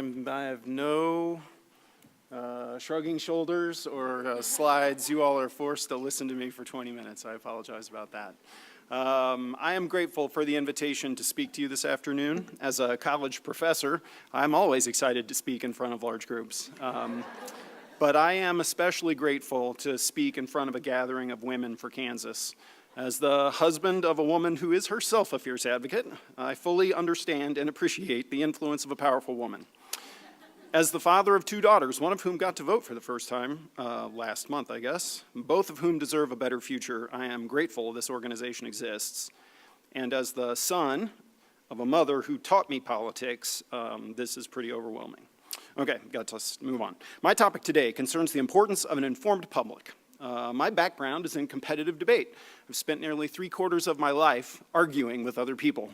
I have no shrugging shoulders or slides. You all are forced to listen to me for 20 minutes. I apologize about that. I am grateful for the invitation to speak to you this afternoon. As a college professor, I'm always excited to speak in front of large groups. But I am especially grateful to speak in front of a gathering of women for Kansas. As the husband of a woman who is herself a fierce advocate, I fully understand and appreciate the influence of a powerful woman. As the father of two daughters, one of whom got to vote for the first time last month, I guess, both of whom deserve a better future, I am grateful this organization exists. And as the son of a mother who taught me politics, this is pretty overwhelming. Okay, got to move on. My topic today concerns the importance of an informed public. My background is in competitive debate. I've spent nearly 3/4 of my life arguing with other people.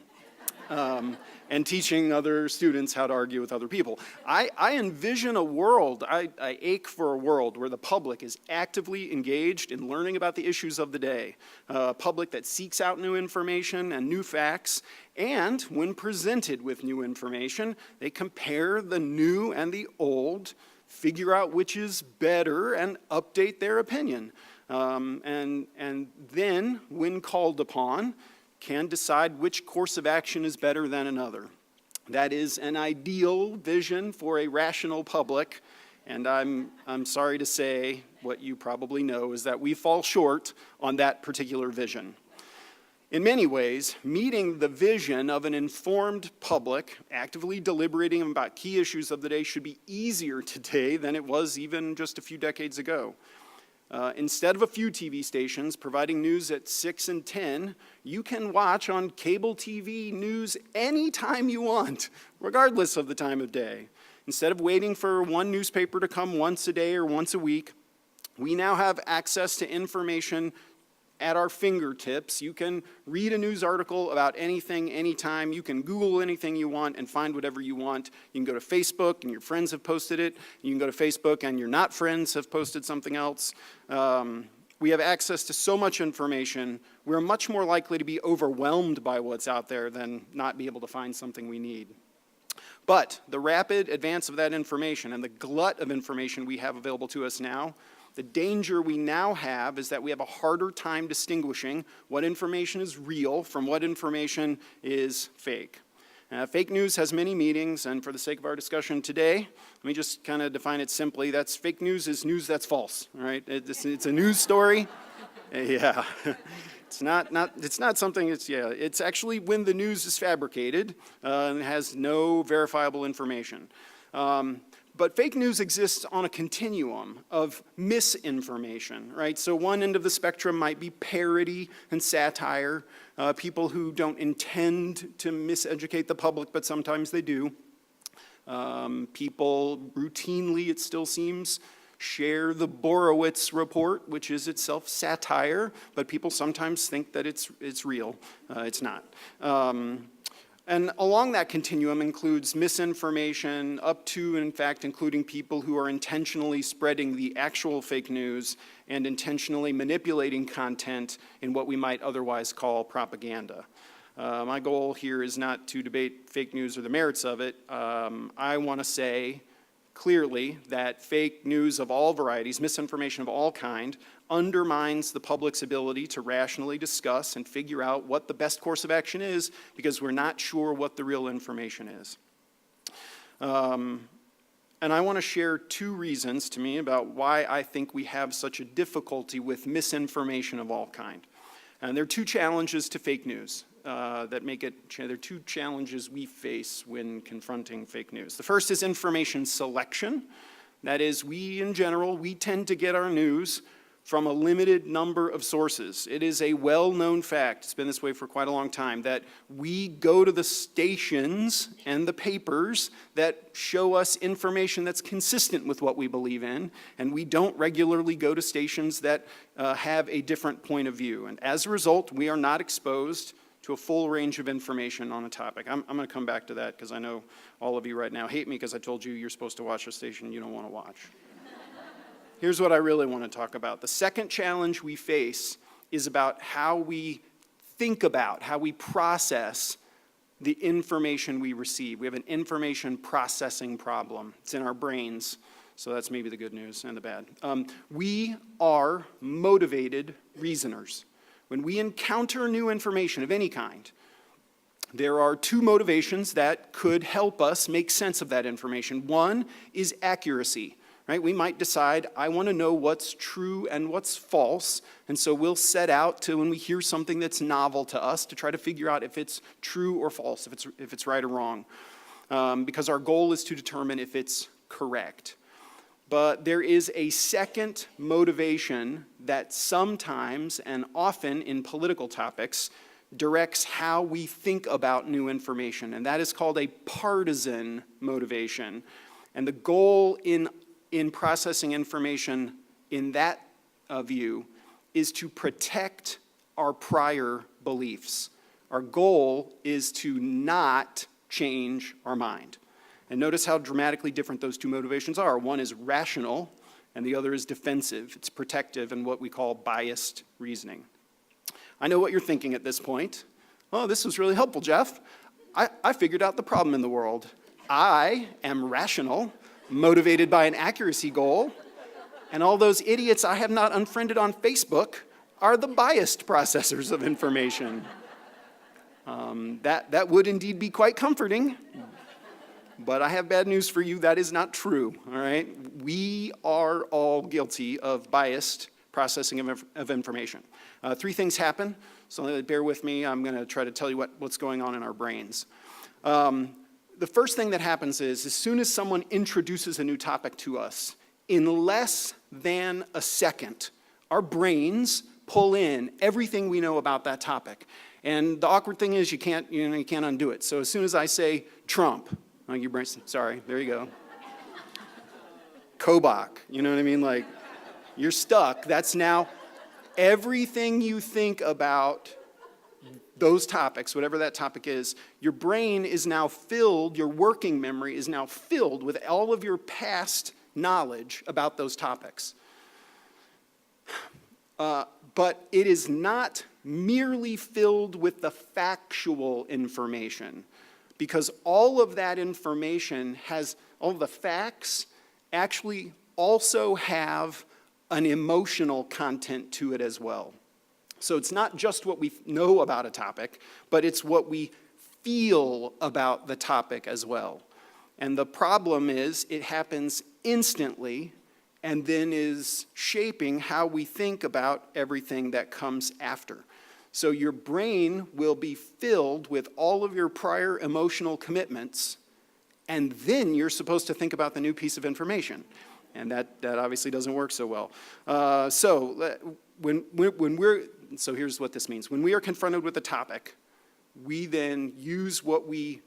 And teaching other students how to argue with other people. I envision a world, I ache for a world where the public is actively engaged in learning about the issues of the day. A public that seeks out new information and new facts, and when presented with new information, they compare the new and the old, figure out which is better, and update their opinion. And then, when called upon, can decide which course of action is better than another. That is an ideal vision for a rational public, and I'm sorry to say, what you probably know is that we fall short on that particular vision. In many ways, meeting the vision of an informed public, actively deliberating about key issues of the day, should be easier today than it was even just a few decades ago. Instead of a few TV stations providing news at 6 and 10, you can watch on cable TV news anytime you want, regardless of the time of day. Instead of waiting for one newspaper to come once a day or once a week, we now have access to information at our fingertips. You can read a news article about anything, anytime. You can Google anything you want and find whatever you want. You can go to Facebook and your friends have posted it. You can go to Facebook and your not friends have posted something else. We have access to so much information. We're much more likely to be overwhelmed by what's out there than not be able to find something we need. But the rapid advance of that information and the glut of information we have available to us now, the danger we now have is that we have a harder time distinguishing what information is real from what information is fake. Fake news has many meanings, and for the sake of our discussion today, let me just kind of define it simply. That's fake news is news that's false, all right? It's a news story. Yeah. It's not something, it's actually when the news is fabricated and has no verifiable information. But fake news exists on a continuum of misinformation, right? So one end of the spectrum might be parody and satire, people who don't intend to miseducate the public, but sometimes they do. People routinely, it still seems, share the Borowitz report, which is itself satire, but people sometimes think that it's real. It's not. And along that continuum includes misinformation up to, in fact, including people who are intentionally spreading the actual fake news and intentionally manipulating content in what we might otherwise call propaganda. My goal here is not to debate fake news or the merits of it. I want to say clearly that fake news of all varieties, misinformation of all kind, undermines the public's ability to rationally discuss and figure out what the best course of action is because we're not sure what the real information is. And I want to share two reasons to me about why I think we have such a difficulty with misinformation of all kind. And there are two challenges to fake news that make it, there are two challenges we face when confronting fake news. The first is information selection. That is, in general, we tend to get our news from a limited number of sources. It is a well-known fact, it's been this way for quite a long time, that we go to the stations and the papers that show us information that's consistent with what we believe in, and we don't regularly go to stations that have a different point of view. And as a result, we are not exposed to a full range of information on a topic. I'm going to come back to that because I know all of you right now hate me because I told you you're supposed to watch a station you don't want to watch. Here's what I really want to talk about. The second challenge we face is about how we think about, how we process the information we receive. We have an information processing problem. It's in our brains, so that's maybe the good news and the bad. We are motivated reasoners. When we encounter new information of any kind, there are two motivations that could help us make sense of that information. One is accuracy, right? We might decide, I want to know what's true and what's false, and so we'll set out to, when we hear something that's novel to us, to try to figure out if it's true or false, if it's right or wrong, because our goal is to determine if it's correct. But there is a second motivation that sometimes and often in political topics directs how we think about new information, and that is called a partisan motivation. And the goal in processing information in that view is to protect our prior beliefs. Our goal is to not change our mind. And notice how dramatically different those two motivations are. One is rational, and the other is defensive. It's protective and what we call biased reasoning. I know what you're thinking at this point. Oh, this was really helpful, Jeff. I figured out the problem in the world. I am rational, motivated by an accuracy goal, and all those idiots I have not unfriended on Facebook are the biased processors of information. That would indeed be quite comforting, but I have bad news for you. That is not true, all right? We are all guilty of biased processing of information. Three things happen, so bear with me. I'm going to try to tell you what's going on in our brains. The first thing that happens is, as soon as someone introduces a new topic to us, in less than a second, our brains pull in everything we know about that topic. And the awkward thing is you can't undo it. So as soon as I say Trump, your brain, sorry, there you go. Kobach, you know what I mean? Like, you're stuck. That's now everything you think about those topics, whatever that topic is, your brain is now filled, your working memory is now filled with all of your past knowledge about those topics. But it is not merely filled with the factual information, because all of that information all of the facts actually also have an emotional content to it as well. So it's not just what we know about a topic, but it's what we feel about the topic as well. And the problem is it happens instantly and then is shaping how we think about everything that comes after. So your brain will be filled with all of your prior emotional commitments, and then you're supposed to think about the new piece of information. And that obviously doesn't work so well. So here's what this means. When we are confronted with a topic, we then use what we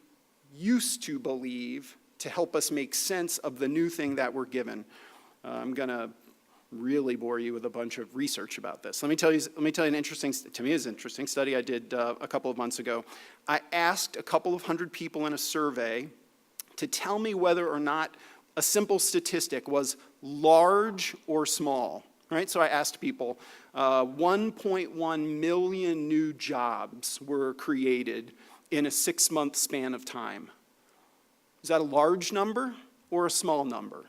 used to believe to help us make sense of the new thing that we're given. I'm going to really bore you with a bunch of research about this. Let me tell you an interesting, to me is interesting study I did a couple of months ago. I asked a couple of hundred people in a survey to tell me whether or not a simple statistic was large or small. Right? So I asked people, 1.1 million new jobs were created in a 6-month span of time. Is that a large number or a small number?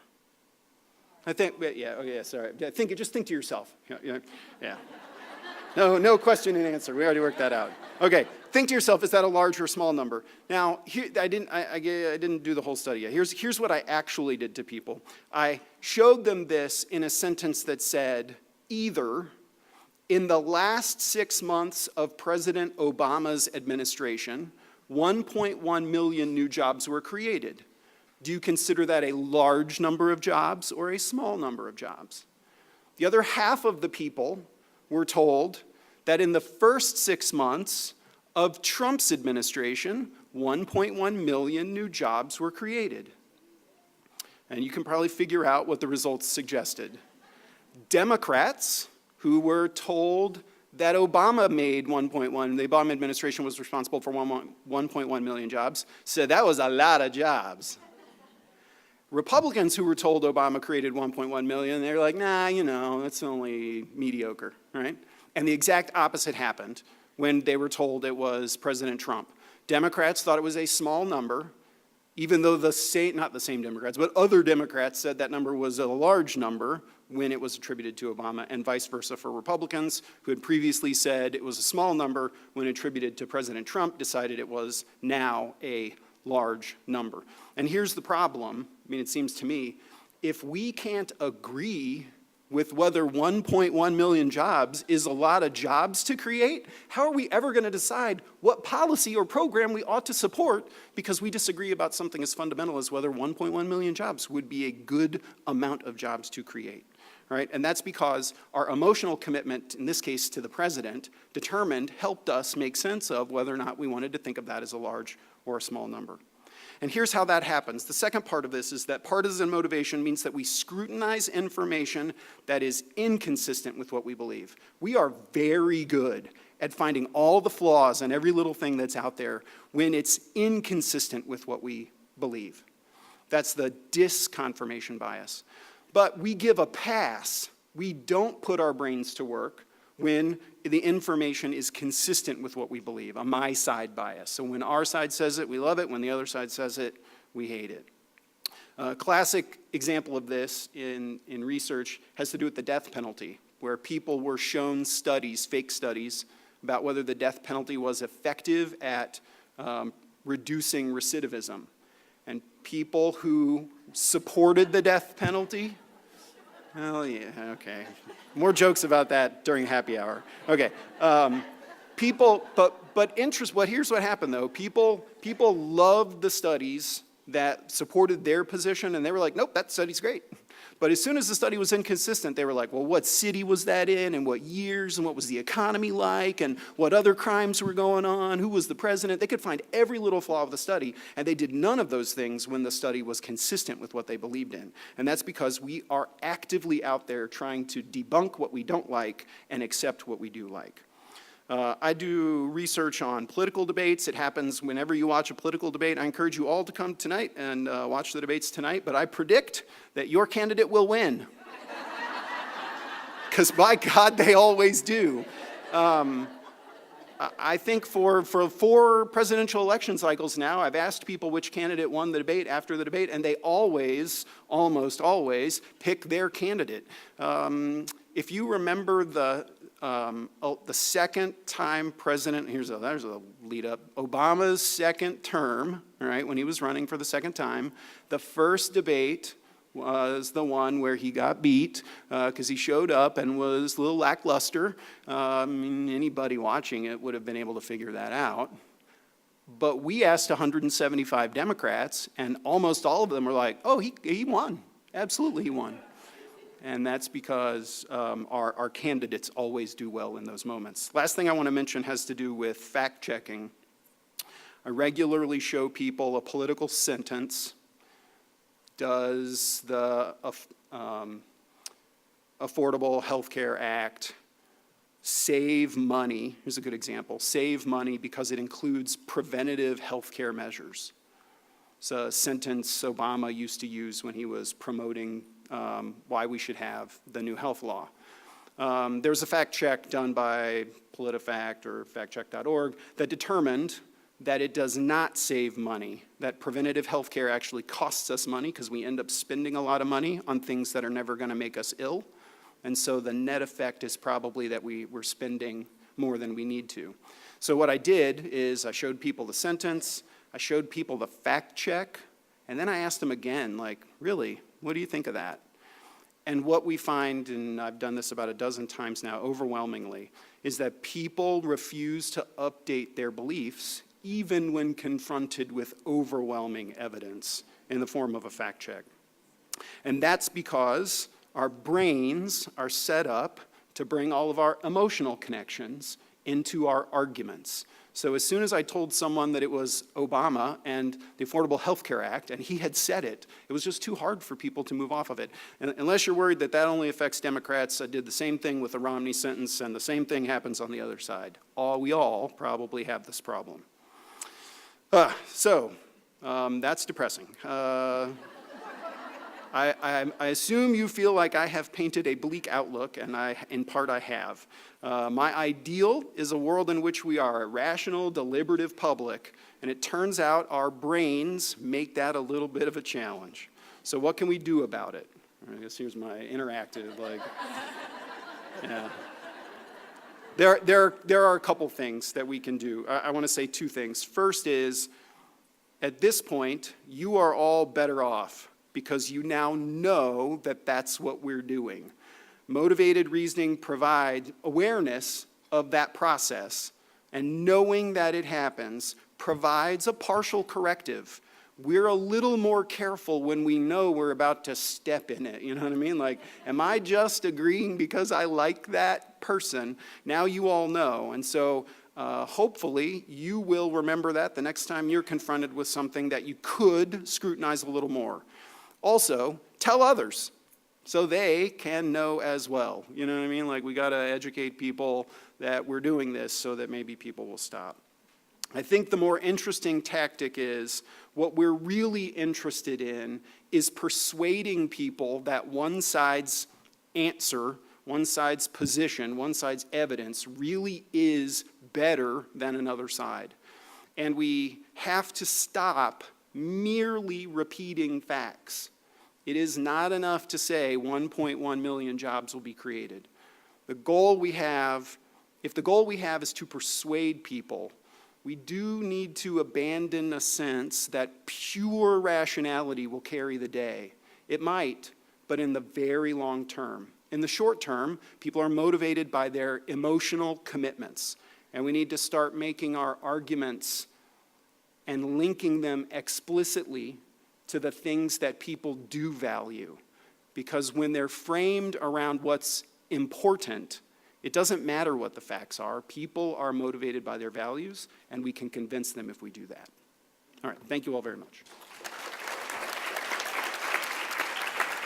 I think, sorry. Just think to yourself. Yeah. No question and answer. We already worked that out. Okay, think to yourself, is that a large or small number? Now, here, I didn't do the whole study yet. Here's what I actually did to people. I showed them this in a sentence that said, either in the last 6 months of President Obama's administration, 1.1 million new jobs were created. Do you consider that a large number of jobs or a small number of jobs? The other half of the people were told that in the first 6 months of Trump's administration, 1.1 million new jobs were created. And you can probably figure out what the results suggested. Democrats, who were told that Obama made 1.1, the Obama administration was responsible for 1.1 million jobs, said that was a lot of jobs. Republicans who were told Obama created 1.1 million, they're like, nah, that's only mediocre, right? And the exact opposite happened when they were told it was President Trump. Democrats thought it was a small number, even though not the same Democrats, but other Democrats said that number was a large number when it was attributed to Obama, and vice versa for Republicans, who had previously said it was a small number when attributed to President Trump, decided it was now a large number. And here's the problem, it seems to me, if we can't agree with whether 1.1 million jobs is a lot of jobs to create, how are we ever going to decide what policy or program we ought to support because we disagree about something as fundamental as whether 1.1 million jobs would be a good amount of jobs to create, right? And that's because our emotional commitment, in this case to the president, helped us make sense of whether or not we wanted to think of that as a large or a small number. And here's how that happens. The second part of this is that partisan motivation means that we scrutinize information that is inconsistent with what we believe. We are very good at finding all the flaws in every little thing that's out there when it's inconsistent with what we believe. That's the disconfirmation bias. But we give a pass. We don't put our brains to work when the information is consistent with what we believe, a my side bias. So when our side says it, we love it. When the other side says it, we hate it. A classic example of this in research has to do with the death penalty, where people were shown studies, fake studies, about whether the death penalty was effective at reducing recidivism. And people who supported the death penalty, oh yeah, okay. More jokes about that during happy hour. Okay. Here's what happened though. People loved the studies that supported their position, and they were like, nope, that study's great. But as soon as the study was inconsistent, they were like, well, what city was that in, and what years, and what was the economy like, and what other crimes were going on, who was the president? They could find every little flaw of the study, and they did none of those things when the study was consistent with what they believed in. And that's because we are actively out there trying to debunk what we don't like and accept what we do like. I do research on political debates. It happens whenever you watch a political debate. I encourage you all to come tonight and watch the debates tonight, but I predict that your candidate will win. Because by God, they always do. I think for 4 presidential election cycles now, I've asked people which candidate won the debate after the debate, and they always, almost always, pick their candidate. If you remember the second time president, there's a lead up, Obama's second term, all right, when he was running for the second time, the first debate was the one where he got beat because he showed up and was a little lackluster. Anybody watching it would have been able to figure that out. But we asked 175 Democrats, and almost all of them were like, oh, he won. Absolutely, he won. And that's because our candidates always do well in those moments. Last thing I want to mention has to do with fact-checking. I regularly show people a political sentence. Does the Affordable Health Care Act save money? Here's a good example. Save money because it includes preventative health care measures. It's a sentence Obama used to use when he was promoting why we should have the new health law. There's a fact check done by PolitiFact or factcheck.org that determined that it does not save money, that preventative health care actually costs us money because we end up spending a lot of money on things that are never going to make us ill. And so the net effect is probably that we're spending more than we need to. So what I did is I showed people the sentence, I showed people the fact check, and then I asked them again, like, really, what do you think of that? And what we find, and I've done this about a dozen times now, overwhelmingly, is that people refuse to update their beliefs even when confronted with overwhelming evidence in the form of a fact check. And that's because our brains are set up to bring all of our emotional connections into our arguments. So as soon as I told someone that it was Obama and the Affordable Health Care Act, and he had said it, it was just too hard for people to move off of it. And unless you're worried that that only affects Democrats, I did the same thing with the Romney sentence, and the same thing happens on the other side. We all probably have this problem. That's depressing. I assume you feel like I have painted a bleak outlook, and in part I have. My ideal is a world in which we are a rational, deliberative public, and it turns out our brains make that a little bit of a challenge. So what can we do about it? I guess here's my interactive, yeah. There are a couple things that we can do. I want to say two things. First is, at this point, you are all better off because you now know that that's what we're doing. Motivated reasoning provides awareness of that process, and knowing that it happens provides a partial corrective. We're a little more careful when we know we're about to step in it, you know what I mean? Like, am I just agreeing because I like that person? Now you all know, and so hopefully you will remember that the next time you're confronted with something that you could scrutinize a little more. Also, tell others so they can know as well. You know what I mean? Like, we got to educate people that we're doing this so that maybe people will stop. I think the more interesting tactic is what we're really interested in is persuading people that one side's answer, one side's position, one side's evidence really is better than another side. And we have to stop merely repeating facts. It is not enough to say 1.1 million jobs will be created. If the goal we have is to persuade people, we do need to abandon a sense that pure rationality will carry the day. It might, but in the very long term. In the short term, people are motivated by their emotional commitments, and we need to start making our arguments and linking them explicitly to the things that people do value. Because when they're framed around what's important, it doesn't matter what the facts are. People are motivated by their values, and we can convince them if we do that. All right, thank you all very much.